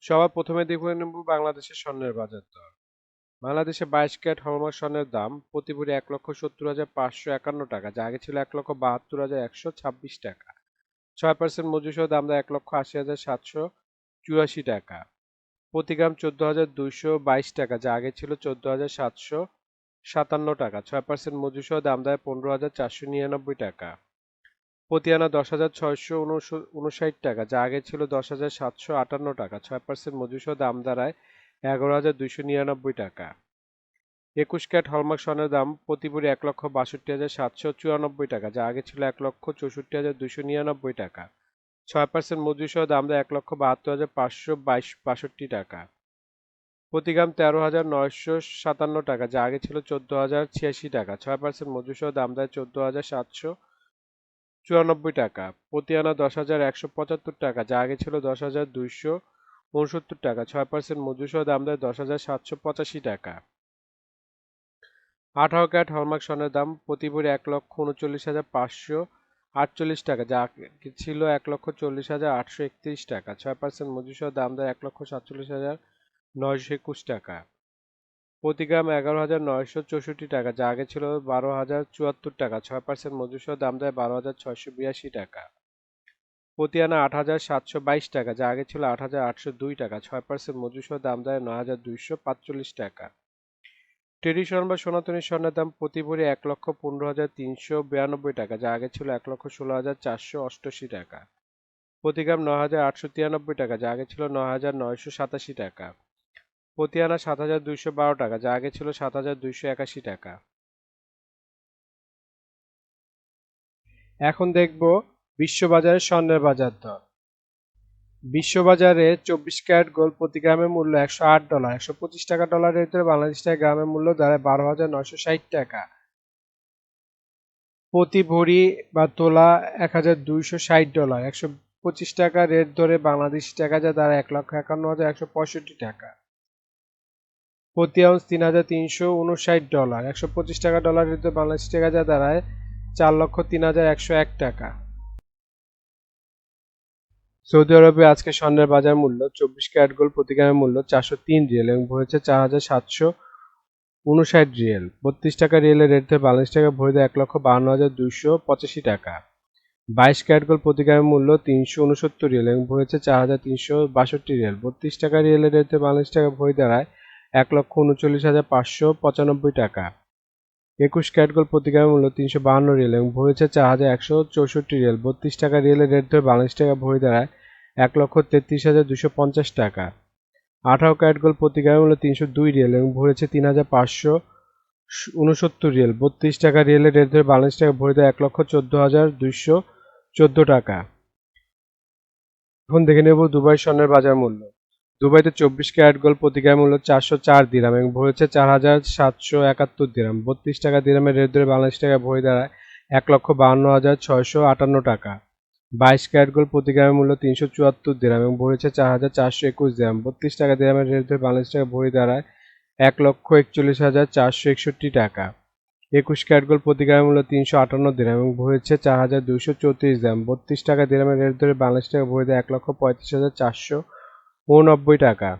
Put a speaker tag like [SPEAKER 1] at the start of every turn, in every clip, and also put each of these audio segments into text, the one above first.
[SPEAKER 1] সবার প্রথমে দেখে নেব বাংলাদেশের স্বর্ণের বাজার দর। বাংলাদেশে 22 ক্যারেট হলমার্ক স্বর্ণের দাম প্রতি ভরি 1,70,551 টাকা, যা আগে ছিল 1,72,126 টাকা। 6% মজুরি সহ দাম দেয় 1,80,784 টাকা। প্রতি গ্রাম 14,222 টাকা, যা আগে ছিল 14,757 টাকা। 6% মজুরি সহ দাম দেয় 15,499 টাকা। প্রতি আনা 10,659 টাকা, যা আগে ছিল 10,758 টাকা। 6% মজুরি সহ দাম দাঁড়ায় 11,299 টাকা। 21 ক্যারেট হলমার্ক স্বর্ণের দাম প্রতি ভরি 1,62,794 টাকা, যা আগে ছিল 1,64,299 টাকা। 6% মজুরি সহ দাম দেয় 1,72,562 টাকা। প্রতি গ্রাম 13,957 টাকা, যা আগে ছিল 14,086 টাকা। 6% মজুরি সহ দাম দেয় 14,794 টাকা। প্রতি আনা 10,175 টাকা, যা আগে ছিল 10,269 টাকা। 6% মজুরি সহ দাম দেয় 10,785 টাকা। 18 ক্যারেট হলমার্ক স্বর্ণের দাম প্রতি ভরি 1,39,548 টাকা, যা আগে ছিল 1,40,831 টাকা। 6% মজুরি সহ দাম দেয় 1,47,921 টাকা। প্রতি গ্রাম 11,964 টাকা, যা আগে ছিল 12,074 টাকা। 6% মজুরি সহ দাম দেয় 12,682 টাকা। প্রতি আনা 8,722 টাকা, যা আগে ছিল 8,802 টাকা। 6% মজুরি সহ দাম দেয় 9,245 টাকা। ট্রেডিশনাল বা সনাতনী স্বর্ণের দাম প্রতি ভরি 1,15,392 টাকা, যা আগে ছিল 1,16,488 টাকা। প্রতি গ্রাম 9,893 টাকা, যা আগে ছিল 9,987 টাকা। প্রতি আনা 7,212 টাকা, যা আগে ছিল 7,281 টাকা। এখন দেখব বিশ্ববাজারে স্বর্ণের বাজার দর। বিশ্ববাজারে 24 ক্যারেট গোল্ড প্রতি গ্রামের মূল্য $108, 125 টাকা ডলারের ভিতরে বাংলাদেশ টাকা গ্রামের মূল্য দাঁড়ায় 12,960 টাকা। প্রতি ভরি বা তোলা $1,260, 125 টাকা রেট ধরে বাংলাদেশি টাকা যা দাঁড়ায় 1,51,165 টাকা। প্রতি আউন্স $3,359, 125 টাকা ডলারের ভিতরে বাংলাদেশি টাকা যা দাঁড়ায় 4,03,101 টাকা। সৌদি আরবে আজকে স্বর্ণের বাজার মূল্য 24 ক্যারেট গোল্ড প্রতি গ্রামের মূল্য 403 রিয়াল এবং ভরেছে 4,759 রিয়াল। 32 টাকা রিয়ালের রেট ধরে বাংলাদেশ টাকা ভরে দেয় 1,52,285 টাকা। 22 ক্যারেট গোল্ড প্রতি গ্রামের মূল্য 369 রিয়াল এবং ভরেছে 4,362 রিয়াল। 32 টাকা রিয়ালের রেট ধরে বাংলাদেশ টাকা ভরে দাঁড়ায় 1,39,595 টাকা। 21 ক্যারেট গোল্ড প্রতি গ্রামের মূল্য 352 রিয়াল এবং ভরেছে 4,164 রিয়াল। 32 টাকা রিয়ালের রেট ধরে বাংলাদেশ টাকা ভরে দাঁড়ায় 1,33,250 টাকা। 18 ক্যারেট গোল্ড প্রতি গ্রামের মূল্য 302 রিয়াল এবং ভরেছে 3,569 রিয়াল। 32 টাকা রিয়ালের রেট ধরে বাংলাদেশ টাকা ভরে দেয় 1,14,214 টাকা। এখন দেখে নেব দুবাই স্বর্ণের বাজার মূল্য। দুবাইতে 24 ক্যারেট গোল্ড প্রতি গ্রাম মূল্য 404 দিরহাম এবং ভরেছে 4,771 দিরহাম। 32 টাকা দিরহামের রেট ধরে বাংলাদেশ টাকা ভরে দাঁড়ায় 1,52,658 টাকা। 22 ক্যারেট গোল্ড প্রতি গ্রামের মূল্য 374 দিরহাম এবং ভরেছে 4,421 দিরহাম। 32 টাকা দিরহামের রেট ধরে বাংলাদেশ টাকা ভরে দাঁড়ায় 1,41,461 টাকা। 21 ক্যারেট গোল্ড প্রতি গ্রামের মূল্য 358 দিরহাম এবং ভরেছে 4,234 দিরহাম। 32 টাকা দিরহামের রেট ধরে বাংলাদেশ টাকা ভরে দেয় 1,35,489 টাকা।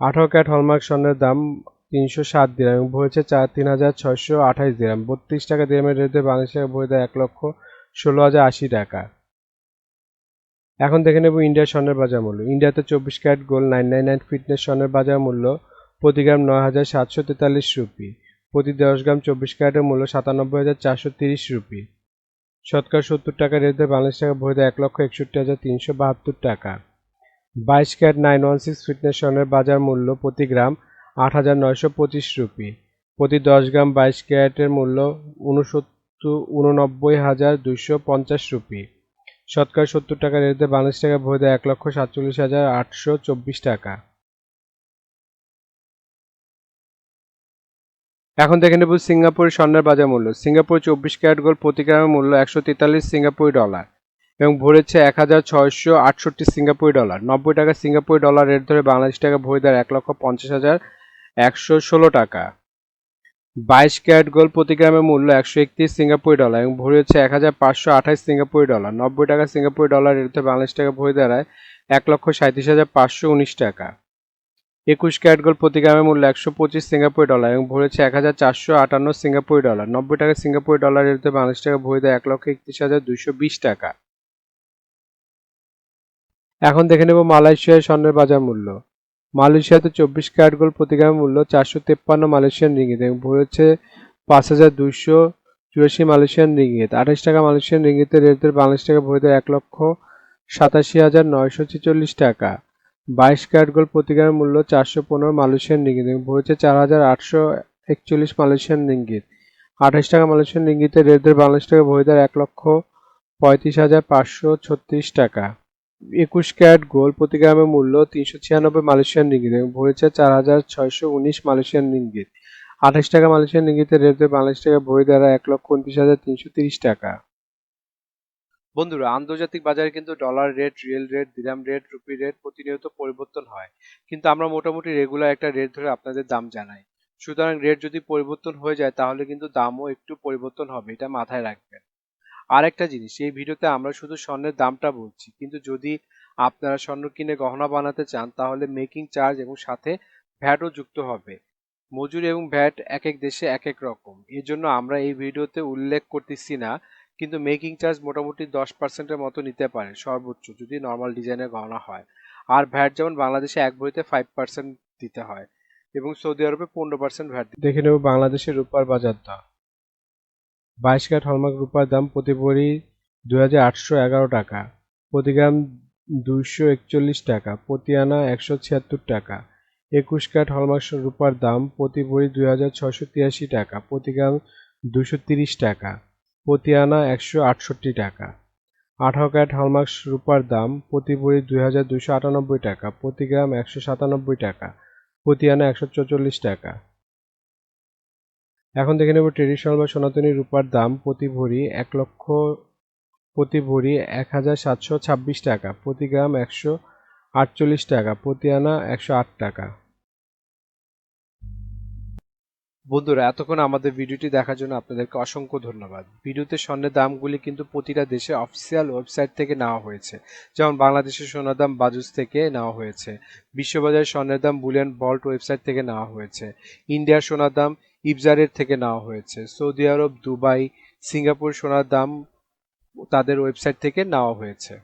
[SPEAKER 1] 18 ক্যারেট হলমার্ক স্বর্ণের দাম 307 দিরহাম এবং ভরেছে 3,628 দিরহাম। 32 টাকা দিরহামের রেট ধরে বাংলাদেশ টাকা ভরে দেয় 1,16,080 টাকা। এখন দেখে নেব ইন্ডিয়ার স্বর্ণের বাজার মূল্য। ইন্ডিয়াতে 24 ক্যারেট গোল্ড 999 ফিটনেস স্বর্ণের বাজার মূল্য প্রতি গ্রাম 9,743 রুপি। প্রতি 10 গ্রাম 24 ক্যারেটের মূল্য 97,430 রুপি। শতকরা 70 টাকা রেট ধরে বাংলাদেশ টাকা ভরে দেয় 1,61,372 টাকা। 22 ক্যারেট 916 ফিটনেস স্বর্ণের বাজার মূল্য প্রতি গ্রাম 8,925 রুপি। প্রতি 10 গ্রাম 22 ক্যারেটের মূল্য 89,250 রুপি। শতকরা 70 টাকা রেট ধরে বাংলাদেশ টাকা ভরে দেয় 1,47,824 টাকা। এখন দেখে নেব সিঙ্গাপুরের স্বর্ণের বাজার মূল্য। সিঙ্গাপুরে 24 ক্যারেট গোল্ড প্রতি গ্রামের মূল্য 143 সিঙ্গাপুরি ডলার এবং ভরেছে 1,668 সিঙ্গাপুরি ডলার। 90 টাকা সিঙ্গাপুরি ডলার রেট ধরে বাংলাদেশ টাকা ভরে দেয় 1,50,116 টাকা। 22 ক্যারেট গোল্ড প্রতি গ্রামের মূল্য 131 সিঙ্গাপুরি ডলার এবং ভরেছে 1,528 সিঙ্গাপুরি ডলার। 90 টাকা সিঙ্গাপুরি ডলার রেট ধরে বাংলাদেশ টাকা ভরে দাঁড়ায় 1,37,519 টাকা। 21 ক্যারেট গোল্ড প্রতি গ্রামের মূল্য 125 সিঙ্গাপুরি ডলার এবং ভরেছে 1,458 সিঙ্গাপুরি ডলার। 90 টাকা সিঙ্গাপুরি ডলারের বিরুদ্ধে বাংলাদেশ টাকা ভরিতে 1,31,220 টাকা। এখন দেখে নেব মালয়েশিয়ার স্বর্ণের বাজার মূল্য। মালয়েশিয়াতে 24 ক্যারেট গোল্ড প্রতি গ্রামের মূল্য 453 মালয়েশিয়ান রিঙ্গিত এবং ভরেছে 5,284 মালয়েশিয়ান রিঙ্গিত। 28 টাকা মালয়েশিয়ান রিঙ্গিতের রেটে বাংলাদেশ টাকা ভরিতে 1,87,946 টাকা। 22 ক্যারেট গোল্ড প্রতি গ্রামের মূল্য 415 মালয়েশিয়ান রিঙ্গিত এবং ভরেছে 4,841 মালয়েশিয়ান রিঙ্গিত। 28 টাকা মালয়েশিয়ান রিঙ্গিতের রেটে বাংলাদেশ টাকা ভরিতে 1,35,536 টাকা। 21 ক্যারেট গোল্ড প্রতি গ্রামের মূল্য 396 মালয়েশিয়ান রিঙ্গিত এবং ভরেছে 4,619 মালয়েশিয়ান রিঙ্গিত। 28 টাকা মালয়েশিয়ান রিঙ্গিতের রেটে বাংলাদেশ টাকা ভরি দ্বারা 1,29,330 টাকা। বন্ধুরা, আন্তর্জাতিক বাজারে কিন্তু ডলার রেট, রিয়েল রেট, দিরহাম রেট, রুপি রেট প্রতিনিয়ত পরিবর্তন হয়, কিন্তু আমরা মোটামুটি রেগুলার একটা রেট ধরে আপনাদের দাম জানাই। সুতরাং রেট যদি পরিবর্তন হয়ে যায় তাহলে কিন্তু দামও একটু পরিবর্তন হবে, এটা মাথায় রাখবেন। আর একটা জিনিস, এই ভিডিওতে আমরা শুধু স্বর্ণের দামটা বলছি, কিন্তু যদি আপনারা স্বর্ণ কিনে গহনা বানাতে চান তাহলে মেকিং চার্জ এবং সাথে ভ্যাটও যুক্ত হবে। মজুরি এবং ভ্যাট এক এক দেশে এক এক রকম, এর জন্য আমরা এই ভিডিওতে উল্লেখ করতেছি না, কিন্তু মেকিং চার্জ মোটামুটি 10%-এর মতো নিতে পারে সর্বোচ্চ, যদি নর্মাল ডিজাইনের গহনা হয়। আর ভ্যাট যেমন বাংলাদেশে এক ভরিতে 5% দিতে হয় এবং সৌদি আরবে 15% ভ্যাট। দেখে নেব বাংলাদেশের রূপার বাজার দর। 22 ক্যারেট হলমার্ক রূপার দাম প্রতি ভরি 2,811 টাকা, প্রতি গ্রাম 241 টাকা, প্রতি আনা 176 টাকা। 21 ক্যারেট হলমার্ক রূপার দাম প্রতি ভরি 2,683 টাকা, প্রতি গ্রাম 230 টাকা, প্রতি আনা 168 টাকা। 18 ক্যারেট হলমার্ক রূপার দাম প্রতি ভরি 2,298 টাকা, প্রতি গ্রাম 197 টাকা, প্রতি আনা 144 টাকা। এখন দেখে নেব ট্রেডিশনাল বা সনাতনী রূপার দাম প্রতি ভরি 1,726 টাকা, প্রতি গ্রাম 148 টাকা, প্রতি আনা 108 টাকা। বন্ধুরা, এতক্ষণ আমাদের ভিডিওটি দেখার জন্য আপনাদেরকে অসংখ্য ধন্যবাদ। ভিডিওতে স্বর্ণের দামগুলি কিন্তু প্রতিটা দেশে অফিসিয়াল ওয়েবসাইট থেকে নেওয়া হয়েছে, যেমন বাংলাদেশের সোনার দাম বাজুস থেকে নেওয়া হয়েছে, বিশ্ববাজারের স্বর্ণের দাম বুলিয়ান ভল্ট ওয়েবসাইট থেকে নেওয়া হয়েছে, ইন্ডিয়ার সোনার দাম ইবজারের থেকে নেওয়া হয়েছে, সৌদি আরব, দুবাই, সিঙ্গাপুর সোনার দাম তাদের ওয়েবসাইট থেকে নেওয়া হয়েছে।